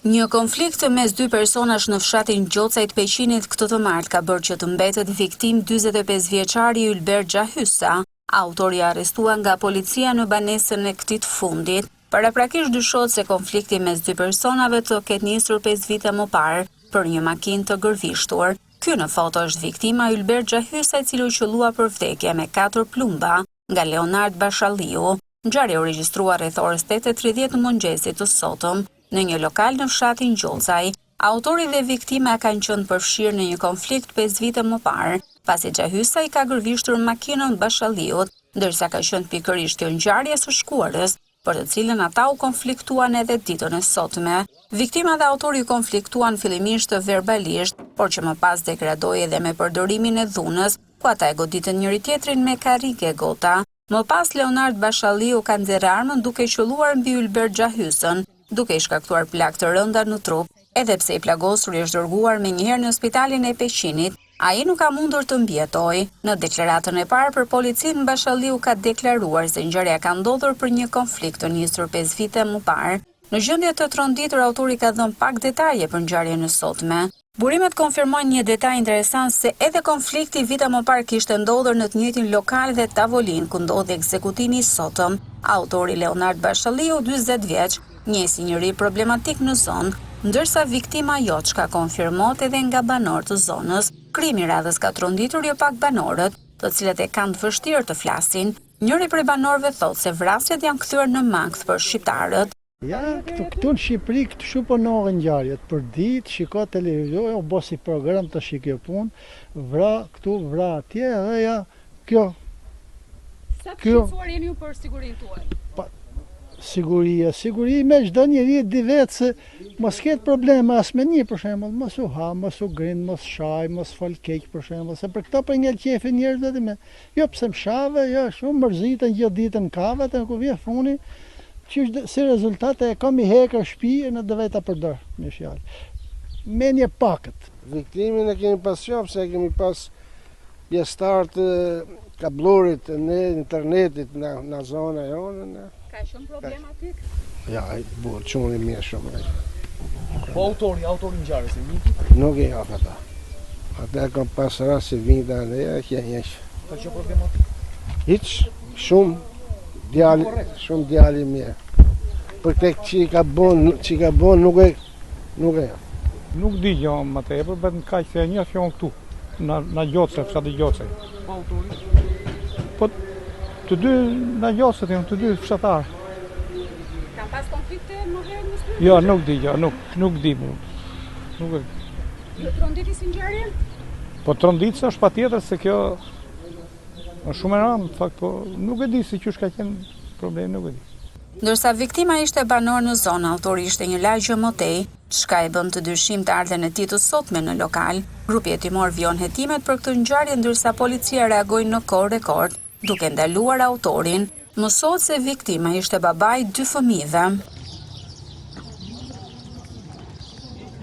Një konflikt mes dy personash në fshatin Gjocaj të Peqinit këtë të martë ka bërë që të mbetet viktim 45 vjeçari Ylber Gjahysa, autori arrestuar nga policia në banesën e këtij të fundit. Paraprakisht dyshohet se konflikti mes dy personave të ketë nisur 5 vite më parë për një makinë të gërvishtur. Ky në foto është viktima Ylber Gjahysa, i cili u qellua për vdekje me 4 plumba nga Leonard Bashalliu. Ngjarja u regjistrua rreth orës 8:30 në mëngjesit të sotëm në një lokal në fshatin Gjocaj. Autori dhe viktima kanë qenë përfshirë në një konflikt 5 vite më parë, pasi Gjahysa i ka gërvishtur makinën Bashalliut, ndërsa ka qenë pikërisht kjo ngjarje së shkuarës, për të cilën ata u konfliktuan edhe ditën e sotme. Viktima dhe autori u konfliktuan fillimisht verbalisht, por që më pas degradoi edhe me përdorimin e dhunës, ku ata e goditën njëri tjetrin me karrige gota. Më pas Leonard Bashalliu ka nxjerrë armën duke qelluar mbi Ylber Gjahysën, duke i shkaktuar plagë të rënda në trup. Edhe pse i plagosur i është dërguar menjëherë në spitalin e Peqinit, ai nuk ka mundur të mbijetojë. Në deklaratën e parë për policinë, Bashalliu ka deklaruar se ngjarja ka ndodhur për një konflikt të nisur 5 vite më parë. Në gjendje të tronditur, autori ka dhënë pak detaje për ngjarjen e sotme. Burimet konfirmojnë një detaj interesant, se edhe konflikti vite më parë kishte ndodhur në të njëjtin lokal dhe tavolinë ku ndodhi ekzekutimi i sotëm. Autori Leonard Bashalliu, 40 vjeç, njesi njëri problematik në zonë, ndërsa viktima Gjocaj konfirmohet edhe nga banorët të zonës. Krimi i radhës ka tronditur jo pak banorët, të cilët e kanë të vështirë të flasin. Njëri prej banorëve thotë se vrasjet janë kthyer në mangth për shqiptarët. Ja, këtu në Shqipëri këtë shuponohen ngjarjet për ditë, shiko televizor, o bosi program të shikjo punë, vra këtu, vra atje, edhe ja, kjo. Sa të shqetësuar jeni ju për sigurinë tuaj? Siguri me çdo njeri di vetë se mos ketë probleme as me një, për shembull, mos u ha, mos u grin, mos shaj, mos fol keq, për shembull, se për këto për ngel qefi njerëzve me. Jo pse mshave, jo shumë mërziten gjithë ditën kavet, e ku vjen funi, si rezultate e kam i hekër shtëpi në do vetë ta përdor, me fjalë. Menje pakët. Viktimin e kemi pas qaf, se kemi pas pjesëtar të kablorit në internetit në zona jonë. Ka shumë problematik? Ja, burë, quni mirë shumë. Po autori ngjarjes e njëti? Nuk e jaf ata. Ata kam pas rast se vinda në e kjenjesh. Ka që problematik? Hiq, shumë djali mirë. Për tek që i ka bon nuk e jaf. Nuk di gjë më tepër, vetëm kaq se një fjon këtu, në Gjocaj, fshati Gjocaj. Po autori? Po të dy në Gjocaj janë të dy fshatar. Ka pas konflikte më herë në shtëpi? Jo, nuk di gjë, nuk di. Nuk e. Ju tronditi si ngjarje? Po tronditës është patjetër se kjo është shumë e rëndë, në fakt, po nuk e di si çu ka qenë problem, nuk e di. Ndërsa viktima ishte banor në zonë, autori ishte një lagje motej, çka e bën të dyshim të ardhen e tij të sotme në lokal. Grupi hetimor vijon hetimet për këtë ngjarje, ndërsa policia reagoi në kohë rekord, duke ndaluar autorin. Mësohet se viktima ishte babai 2 fëmijëve.